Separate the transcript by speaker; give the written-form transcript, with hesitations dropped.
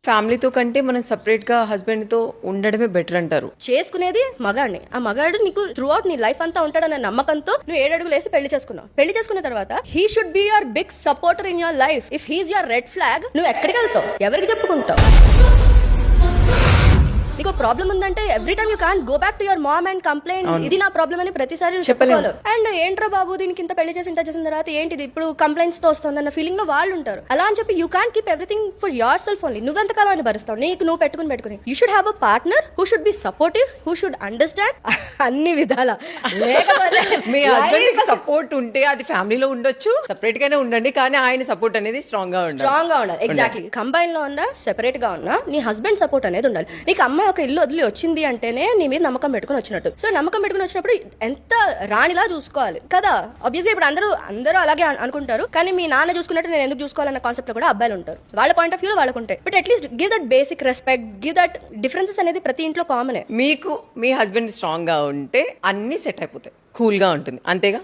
Speaker 1: ఫ్యామిలీతో కంటే మనం సెపరేట్ గా హస్బెండ్ తో ఉండడమే బెటర్ అంటారు.
Speaker 2: చేసుకునేది మగాడిని. ఆ మగాడు నీకు త్రూ అవుట్ నీ లైఫ్ అంతా ఉంటాడనే నమ్మకంతో నువ్వు 7 అడుగులు వేసి పెళ్లి చేసుకున్నావు. పెళ్లి చేసుకున్న తర్వాత he should be your big supporter in your life. If he's your red flag, నువ్వు ఎక్కడికి వెళ్తావు, ఎవరికి చెప్పుకుంటావు? నీకు ప్రాబ్లం ఉందంటే every time you can't go back to your mom and complaint ఇది నా ప్రాబ్లం అని ప్రతిసారి చెప్పలేరు. అండ్ ఏంట్రా బాబు దీనికి ఇంత పెళ్లి చేసి ఇంత చేసిన తర్వాత ఏంటిది ఇప్పుడు కంప్లైంట్స్ తో వస్తుంది అన్న ఫీలింగ్ లో వాళ్ళు ఉంటారు. అలా అని చెప్పి you can't keep everything for yourself only. నువ్వెంతకాలం అని భరుస్తావు? నీకు నువ్వు పెట్టుకుని you should have a partner who should be supportive, who should understand అన్ని విధాల.
Speaker 1: మీ హస్బెండ్ సపోర్ట్ ఉంటే అది ఫ్యామిలీలో ఉండొచ్చు, సెపరేట్ గానే ఉండండి, కానీ ఆయన సపోర్ట్ అనేది స్ట్రాంగ్ గా
Speaker 2: ఉండాలి. ఎగ్జాక్ట్లీ. కంబైన్ లో ఉన్నా సెపరేట్ గా ఉన్నా నీ హస్బెండ్ సపోర్ట్ అనేది ఉండాలి. నీకు అమ్మాయి ఒక ఇల్లు వదిలి వచ్చింది అంటేనే నీ మీద నమ్మకం పెట్టుకుని వచ్చినట్టు. సో నమ్మకం పెట్టుకుని వచ్చినప్పుడు ఎంత రాణిలా చూసుకోవాలి కదా. ఆబ్వియస్లీ ఇప్పుడు అందరూ అలాగే అనుకుంటారు, కానీ మీ నాన్న చూసుకున్నట్టు నేను ఎందుకు చూసుకోవాలన్న కాన్సెప్ట్ లో కూడా అబ్బాయిలు ఉంటారు. వాళ్ళ పాయింట్ ఆఫ్ వ్యూ వాళ్ళకు ఉంటాయి. But at least give that basic respect, give that differences అనేది ప్రతి ఇంట్లో కామనే.
Speaker 1: మీకు మీ హస్బెండ్ స్ట్రాంగ్ గా ఉంటే అన్ని సెట్ అయిపోతాయి, కూల్ గా ఉంటుంది, అంతేగా?